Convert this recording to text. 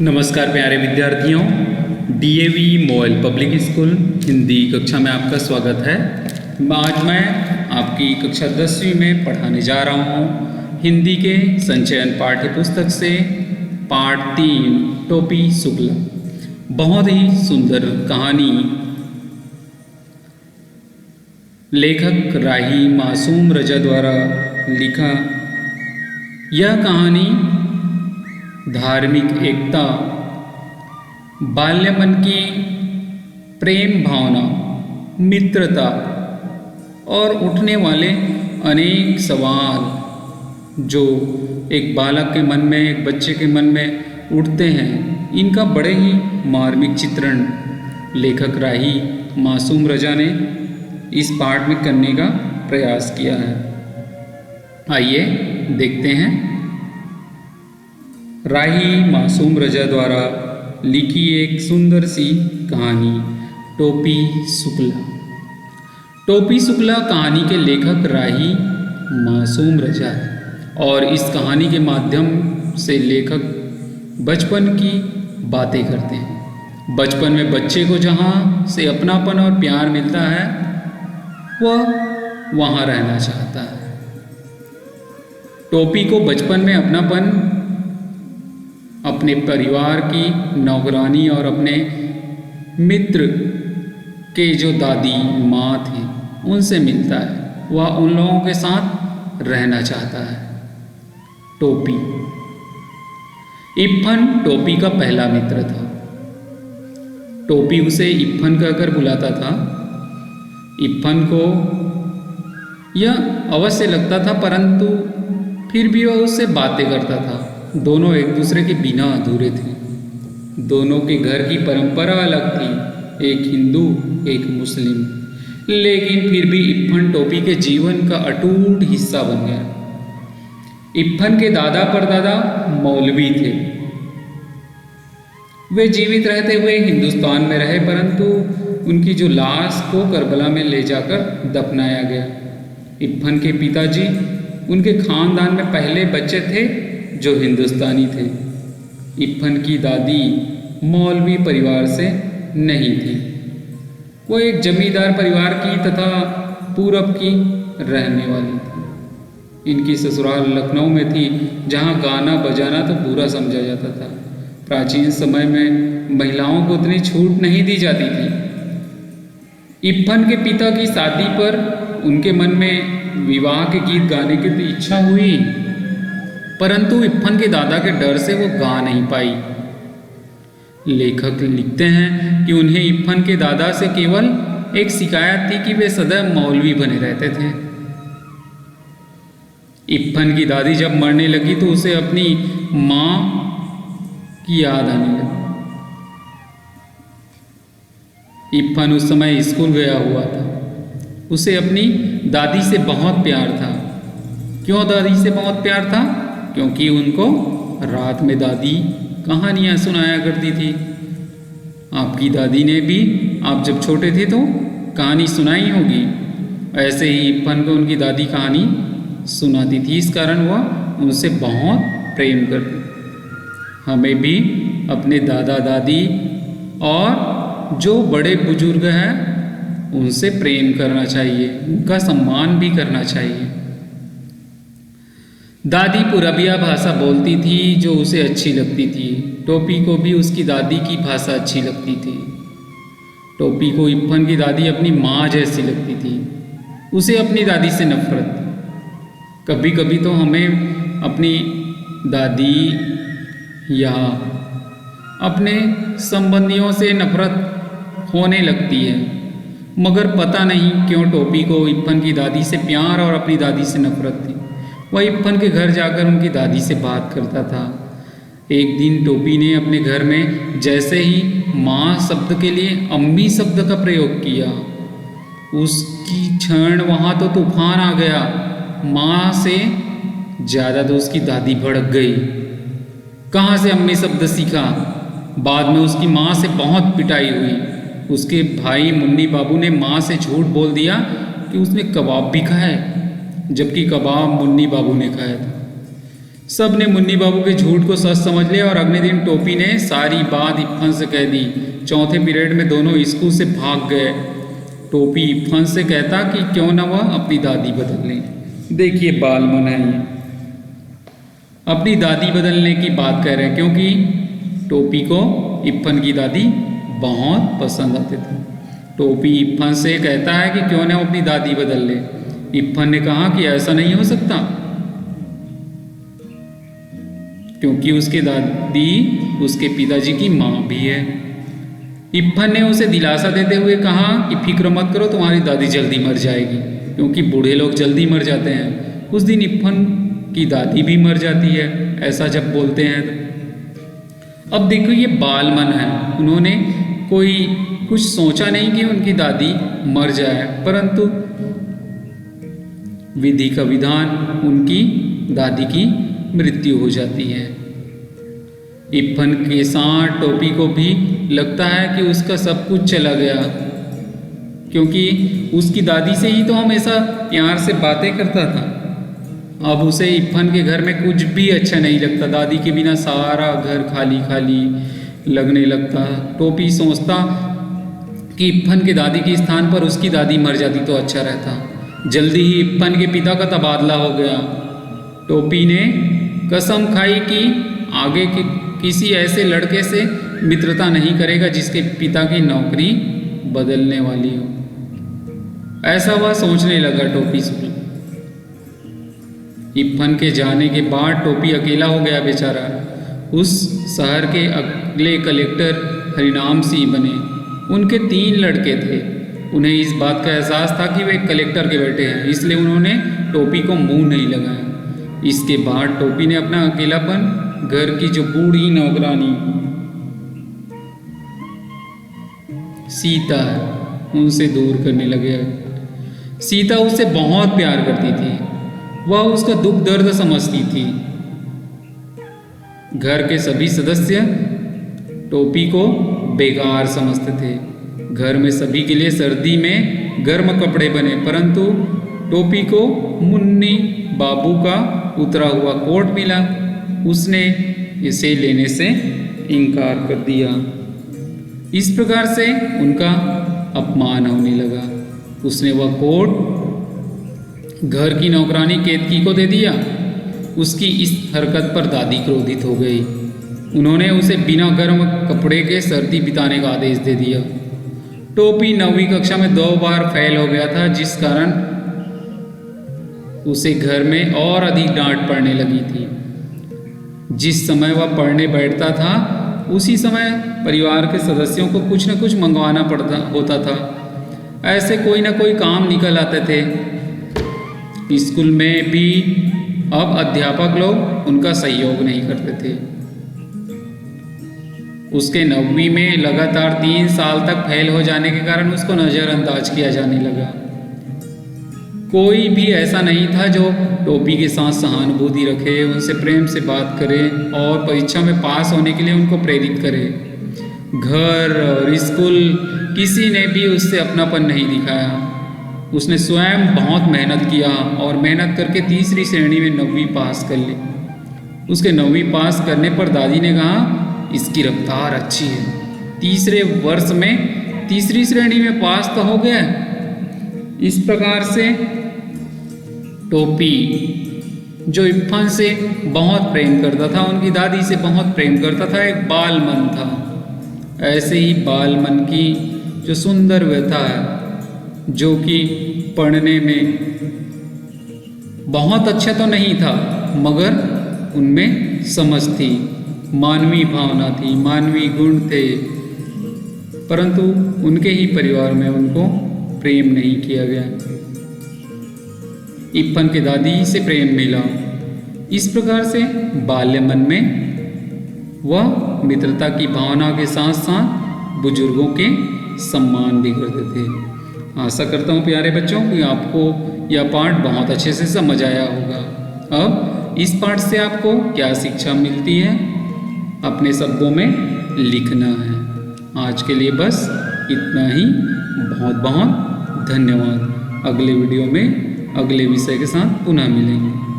नमस्कार प्यारे विद्यार्थियों, DAV model public school Hindi कक्षा में आपका स्वागत है। आज मैं आपकी कक्षा 10वीं में पढ़ाने जा रहा हूँ हिंदी के संचयन पाठ्य पुस्तक से पाठ 3 टोपी शुक्ला। बहुत ही सुंदर कहानी लेखक राही मासूम रजा द्वारा लिखा। यह कहानी धार्मिक एकता, बाल्य मन की प्रेम भावना, मित्रता और उठने वाले अनेक सवाल जो एक बालक के मन में, एक बच्चे के मन में उठते हैं, इनका बड़े ही मार्मिक चित्रण लेखक राही मासूम रजा ने इस पाठ में करने का प्रयास किया है। आइए देखते हैं। राही मासूम रजा द्वारा लिखी एक सुंदर सी कहानी टोपी शुक्ला। टोपी शुक्ला कहानी के लेखक राही मासूम रजा है और इस कहानी के माध्यम से लेखक बचपन की बातें करते हैं। बचपन में बच्चे को जहाँ से अपनापन और प्यार मिलता है वह वहाँ रहना चाहता है। टोपी को बचपन में अपनापन अपने परिवार की नौकरानी और अपने मित्र के जो दादी माँ थी उनसे मिलता है। वह उन लोगों के साथ रहना चाहता है। टोपी इप्फन टोपी का पहला मित्र था। टोपी उसे इप्फन कहकर बुलाता था। इप्फन को यह अवश्य लगता था, परंतु फिर भी वह उससे बातें करता था। दोनों एक दूसरे के बिना अधूरे थे। दोनों के घर की परंपरा अलग थी, एक हिंदू एक मुस्लिम, लेकिन फिर भी इप्फन टोपी के जीवन का अटूट हिस्सा बन गया। इप्फन के दादा परदादा मौलवी थे। वे जीवित रहते हुए हिंदुस्तान में रहे, परंतु उनकी जो लाश को करबला में ले जाकर दफनाया गया। इप्फन के पिताजी उनके खानदान में पहले बच्चे थे जो हिंदुस्तानी थे। इप्फन की दादी मौलवी परिवार से नहीं थी। वो एक जमींदार परिवार की तथा पूरब की रहने वाली थी। इनकी ससुराल लखनऊ में थी, जहाँ गाना बजाना तो बुरा समझा जाता था। प्राचीन समय में महिलाओं को उतनी छूट नहीं दी जाती थी। इप्फन के पिता की शादी पर उनके मन में विवाह के गीत गाने की तो इच्छा हुई, परंतु इप्फन के दादा के डर से वो गा नहीं पाई। लेखक लिखते हैं कि उन्हें इप्फन के दादा से केवल एक शिकायत थी कि वे सदैव मौलवी बने रहते थे। इप्फन की दादी जब मरने लगी तो उसे अपनी माँ की याद आने लगी। इप्फन उस समय स्कूल गया हुआ था। उसे अपनी दादी से बहुत प्यार था। क्यों दादी से बहुत प्यार था? क्योंकि उनको रात में दादी कहानियाँ सुनाया करती थी। आपकी दादी ने भी आप जब छोटे थे तो कहानी सुनाई होगी। ऐसे ही इप्फन को उनकी दादी कहानी सुनाती थी, इस कारण वह उनसे बहुत प्रेम करती। हमें भी अपने दादा दादी और जो बड़े बुजुर्ग हैं उनसे प्रेम करना चाहिए, उनका सम्मान भी करना चाहिए। दादी पुरबिया भाषा बोलती थी जो उसे अच्छी लगती थी। टोपी को भी उसकी दादी की भाषा अच्छी लगती थी। टोपी को इप्फन की दादी अपनी माँ जैसी लगती थी। उसे अपनी दादी से नफरत थी। कभी कभी तो हमें अपनी दादी या अपने संबंधियों से नफरत होने लगती है, मगर पता नहीं क्यों टोपी को इप्फन की दादी से प्यार और अपनी दादी से नफरत थी। वह इप्फन के घर जाकर उनकी दादी से बात करता था। एक दिन टोपी ने अपने घर में जैसे ही माँ शब्द के लिए अम्मी शब्द का प्रयोग किया, उसकी क्षण वहाँ तो तूफान आ गया। माँ से ज़्यादा तो उसकी दादी भड़क गई। कहाँ से अम्मी शब्द सीखा? बाद में उसकी माँ से बहुत पिटाई हुई। उसके भाई मुन्नी बाबू ने माँ से झूठ बोल दिया कि उसने कबाब भी खाए, जबकि कबाब मुन्नी बाबू ने खाया था। सब ने मुन्नी बाबू के झूठ को सच समझ लिया और अगले दिन टोपी ने सारी बात इफ्फन से कह दी। चौथे पीरियड में दोनों स्कूल से भाग गए। टोपी इफ्फन से कहता कि क्यों ना वह अपनी दादी बदल लें। देखिए बाल मन है ये, अपनी दादी बदलने की बात कह रहे हैं क्योंकि टोपी को इफ्फन की दादी बहुत पसंद आते थे। टोपी इफ्फन से कहता है कि क्यों ना वो अपनी दादी बदल ले। इफ्फन ने कहा कि ऐसा नहीं हो सकता क्योंकि उसकी दादी उसके पिताजी की माँ भी है। इफ्फन ने उसे दिलासा देते हुए कहा कि फिक्र मत करो, तुम्हारी दादी जल्दी मर जाएगी, क्योंकि बूढ़े लोग जल्दी मर जाते हैं। उस दिन इफ्फन की दादी भी मर जाती है, ऐसा जब बोलते हैं तो। अब देखो ये बाल मन है, उन्होंने कोई कुछ सोचा नहीं कि उनकी दादी मर जाए, परंतु विधि का विधान उनकी दादी की मृत्यु हो जाती है। इफ्फन के साथ टोपी को भी लगता है कि उसका सब कुछ चला गया, क्योंकि उसकी दादी से ही तो हमेशा प्यार से बातें करता था। अब उसे इफ्फन के घर में कुछ भी अच्छा नहीं लगता। दादी के बिना सारा घर खाली खाली लगने लगता। टोपी सोचता कि इफ्फन के दादी के स्थान पर उसकी दादी मर जाती तो अच्छा रहता। जल्दी ही इफ्फन के पिता का तबादला हो गया। टोपी ने कसम खाई कि आगे किसी ऐसे लड़के से मित्रता नहीं करेगा जिसके पिता की नौकरी बदलने वाली हो। ऐसा वह सोचने लगा टोपी से। इफ्फन के जाने के बाद टोपी अकेला हो गया बेचारा। उस शहर के अगले कलेक्टर हरिनाम सिंह बने। उनके 3 लड़के थे। उन्हें इस बात का एहसास था कि वे कलेक्टर के बेटे हैं, इसलिए उन्होंने टोपी को मुंह नहीं लगाया। इसके बाद टोपी ने अपना अकेलापन घर की जो बूढ़ी नौकरानी सीता है उनसे दूर करने लगे। सीता उससे बहुत प्यार करती थी, वह उसका दुख दर्द समझती थी। घर के सभी सदस्य टोपी को बेकार समझते थे। घर में सभी के लिए सर्दी में गर्म कपड़े बने, परंतु टोपी को मुन्नी बाबू का उतरा हुआ कोट मिला। उसने इसे लेने से इनकार कर दिया। इस प्रकार से उनका अपमान होने लगा। उसने वह कोट घर की नौकरानी केतकी को दे दिया। उसकी इस हरकत पर दादी क्रोधित हो गई। उन्होंने उसे बिना गर्म कपड़े के सर्दी बिताने का आदेश दे दिया। टोपी 9वीं कक्षा में 2 बार फेल हो गया था, जिस कारण उसे घर में और अधिक डांट पड़ने लगी थी। जिस समय वह पढ़ने बैठता था उसी समय परिवार के सदस्यों को कुछ न कुछ मंगवाना होता था। ऐसे कोई ना कोई काम निकल आते थे। स्कूल में भी अब अध्यापक लोग उनका सहयोग नहीं करते थे। उसके 9वीं में लगातार 3 साल तक फेल हो जाने के कारण उसको नज़रअंदाज किया जाने लगा। कोई भी ऐसा नहीं था जो टोपी के साथ सहानुभूति रखे, उनसे प्रेम से बात करे और परीक्षा में पास होने के लिए उनको प्रेरित करे। घर और स्कूल किसी ने भी उससे अपनापन नहीं दिखाया। उसने स्वयं बहुत मेहनत किया और मेहनत करके तीसरी श्रेणी में 9वीं पास कर ली। उसके 9वीं पास करने पर दादी ने कहा इसकी रफ्तार अच्छी है, तीसरे वर्ष में तीसरी श्रेणी में पास तो हो गया। इस प्रकार से टोपी जो इफ्फन से बहुत प्रेम करता था, उनकी दादी से बहुत प्रेम करता था, एक बाल मन था। ऐसे ही बाल मन की जो सुंदर व्यथा है, जो कि पढ़ने में बहुत अच्छा तो नहीं था मगर उनमें समझ थी, मानवीय भावना थी, मानवीय गुण थे, परंतु उनके ही परिवार में उनको प्रेम नहीं किया गया। इफ्फन के दादी से प्रेम मिला। इस प्रकार से बाल्य मन में वह मित्रता की भावना के साथ साथ बुजुर्गों के सम्मान भी करते थे। आशा करता हूँ प्यारे बच्चों कि आपको यह पाठ बहुत अच्छे से समझ आया होगा। अब इस पाठ से आपको क्या शिक्षा मिलती है अपने शब्दों में लिखना है। आज के लिए बस इतना ही। बहुत बहुत धन्यवाद। अगले वीडियो में अगले विषय के साथ पुनः मिलेंगे।